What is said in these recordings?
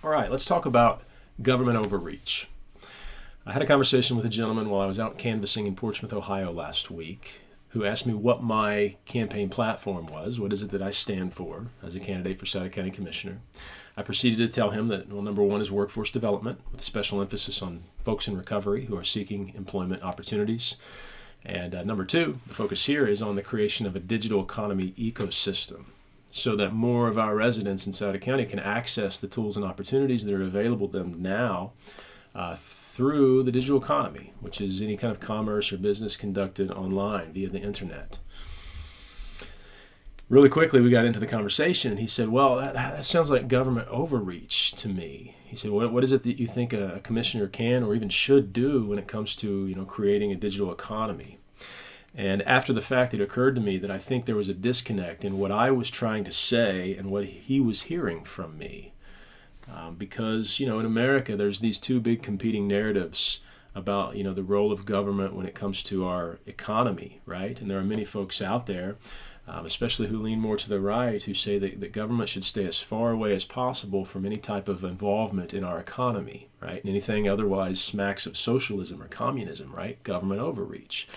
All right, let's talk about government overreach. I had a conversation with a gentleman while I was out canvassing in Portsmouth, Ohio last week, who asked me what my campaign platform was. What is it that I stand for as a candidate for Sauter County Commissioner? I proceeded to tell him that, number one is workforce development, with a special emphasis on folks in recovery who are seeking employment opportunities. And number two, the focus here is on the creation of a digital economy ecosystem, so that more of our residents in Sauter County can access the tools and opportunities that are available to them now through the digital economy, which is any kind of commerce or business conducted online via the internet. Really quickly, we got into the conversation, and he said, well, that sounds like government overreach to me. He said, what is it that you think a commissioner can or even should do when it comes to creating a digital economy? And after the fact, it occurred to me that I think there was a disconnect in what I was trying to say and what he was hearing from me. Because, in America, there's these two big competing narratives about, the role of government when it comes to our economy, right? And there are many folks out there, especially who lean more to the right, who say that government should stay as far away as possible from any type of involvement in our economy, right? And anything otherwise smacks of socialism or communism, right? Government overreach.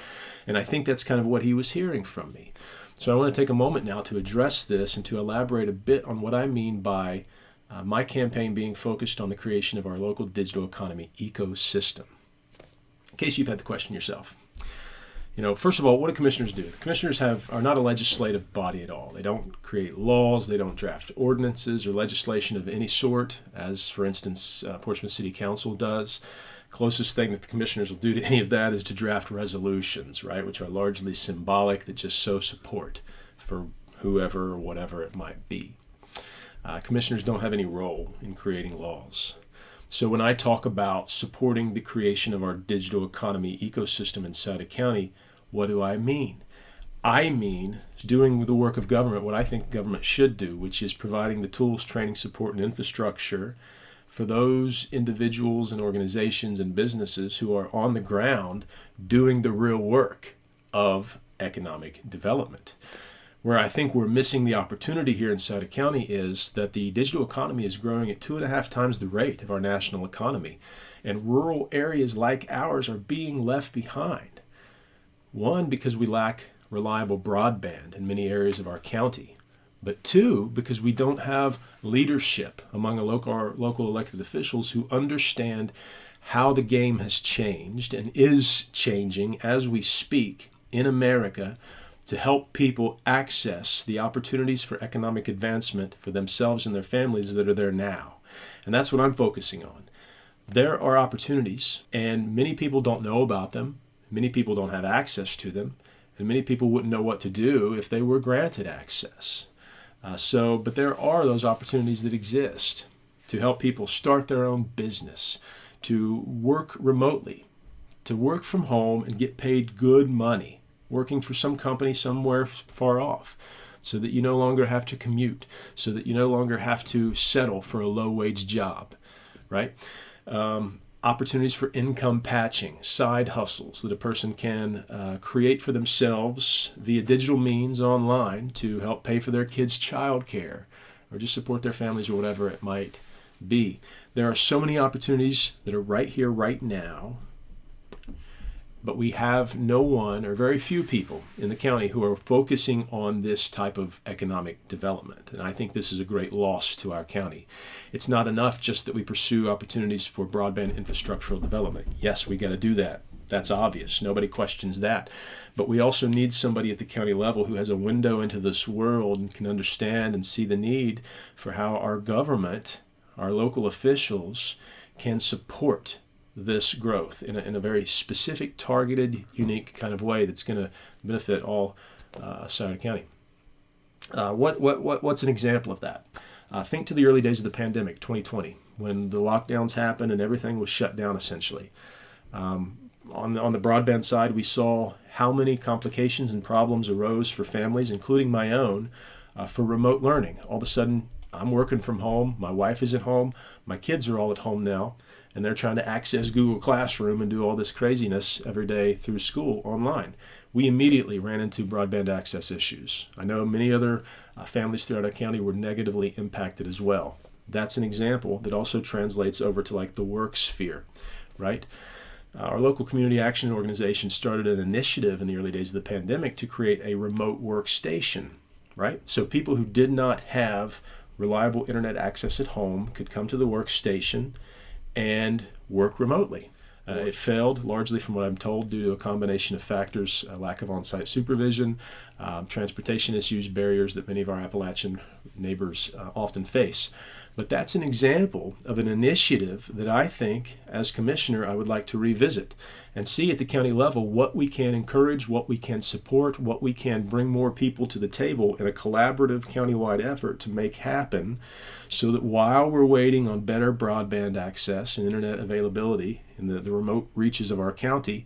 And I think that's kind of what he was hearing from me. So I want to take a moment now to address this and to elaborate a bit on what I mean by my campaign being focused on the creation of our local digital economy ecosystem. In case you've had the question yourself. First of all, what do commissioners do? The commissioners are not a legislative body at all. They don't create laws. They don't draft ordinances or legislation of any sort, as, for instance, Portsmouth City Council does. Closest thing that the commissioners will do to any of that is to draft resolutions, right, which are largely symbolic, that just sow support for whoever or whatever it might be. Commissioners don't have any role in creating laws. So when I talk about supporting the creation of our digital economy ecosystem in Sauter County, what do I mean? I mean doing the work of government, what I think government should do, which is providing the tools, training, support, and infrastructure for those individuals and organizations and businesses who are on the ground doing the real work of economic development. Where I think we're missing the opportunity here in Sauter County is that the digital economy is growing at 2.5 times the rate of our national economy, and rural areas like ours are being left behind. One, because we lack reliable broadband in many areas of our county, but two, because we don't have leadership among our local elected officials who understand how the game has changed and is changing as we speak in America, to help people access the opportunities for economic advancement for themselves and their families that are there now. And that's what I'm focusing on. There are opportunities, and many people don't know about them. Many people don't have access to them, and many people wouldn't know what to do if they were granted access. But there are those opportunities that exist to help people start their own business, to work remotely, to work from home and get paid good money, working for some company somewhere far off, so that you no longer have to commute, so that you no longer have to settle for a low-wage job, right? Opportunities for income patching, side hustles that a person can create for themselves via digital means online to help pay for their kids' child care or just support their families or whatever it might be. There are so many opportunities that are right here, right now, but we have no one or very few people in the county who are focusing on this type of economic development. And I think this is a great loss to our county. It's not enough just that we pursue opportunities for broadband infrastructural development. Yes, we got to do that. That's obvious. Nobody questions that. But we also need somebody at the county level who has a window into this world and can understand and see the need for how our government, our local officials, can support this growth in a very specific, targeted, unique kind of way that's going to benefit all Sauter County. What's an example of that? Think to the early days of the pandemic, 2020, when the lockdowns happened and everything was shut down essentially. On the broadband side, we saw how many complications and problems arose for families, including my own, for remote learning. All of a sudden, I'm working from home, my wife is at home, my kids are all at home now, and they're trying to access Google Classroom and do all this craziness every day through school online. We immediately ran into broadband access issues. I know many other families throughout our county were negatively impacted as well. That's an example that also translates over to like the work sphere, right? Our local community action organization started an initiative in the early days of the pandemic to create a remote workstation, right? So people who did not have reliable internet access at home could come to the workstation and work remotely. It failed largely, from what I'm told, due to a combination of factors: lack of on-site supervision, transportation issues, barriers that many of our Appalachian neighbors often face. But that's an example of an initiative that I think, as commissioner, I would like to revisit and see at the county level what we can encourage, what we can support, what we can bring more people to the table in a collaborative countywide effort to make happen, so that while we're waiting on better broadband access and internet availability in the remote reaches of our county,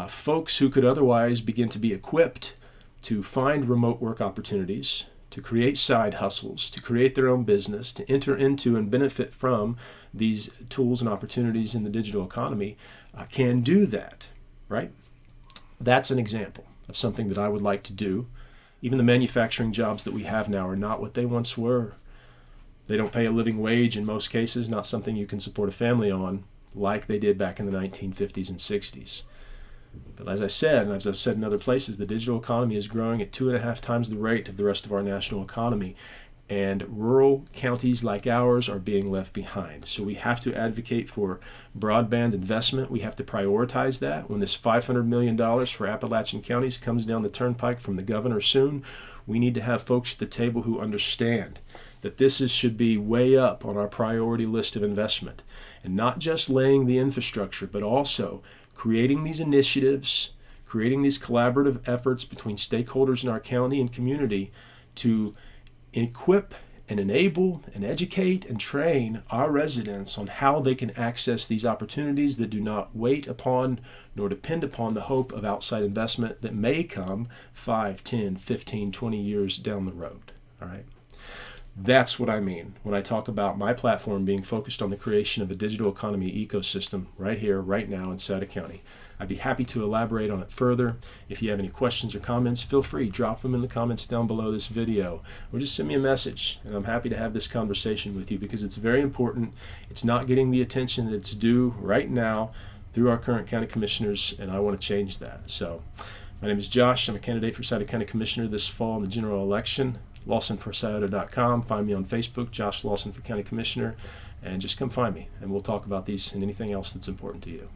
folks who could otherwise begin to be equipped to find remote work opportunities, to create side hustles, to create their own business, to enter into and benefit from these tools and opportunities in the digital economy, can do that, right? That's an example of something that I would like to do. Even the manufacturing jobs that we have now are not what they once were. They don't pay a living wage in most cases, not something you can support a family on like they did back in the 1950s and 60s. But as I said, and as I've said in other places, the digital economy is growing at 2.5 times the rate of the rest of our national economy, and rural counties like ours are being left behind. So we have to advocate for broadband investment. We have to prioritize that. When this $500 million for Appalachian counties comes down the turnpike from the governor soon, we need to have folks at the table who understand that this should be way up on our priority list of investment, and not just laying the infrastructure, but also creating these initiatives, creating these collaborative efforts between stakeholders in our county and community to equip and enable and educate and train our residents on how they can access these opportunities that do not wait upon nor depend upon the hope of outside investment that may come 5, 10, 15, 20 years down the road. All right. That's what I mean when I talk about my platform being focused on the creation of a digital economy ecosystem right here, right now in Sauter County. I'd be happy to elaborate on it further. If you have any questions or comments, feel free, drop them in the comments down below this video, or just send me a message, and I'm happy to have this conversation with you because it's very important. It's not getting the attention that it's due right now through our current county commissioners, and I want to change that. So, my name is Josh. I'm a candidate for Sauter County Commissioner this fall in the general election. LawsonForSauter.com. Find me on Facebook, Josh Lawson for County Commissioner, and just come find me, and we'll talk about these and anything else that's important to you.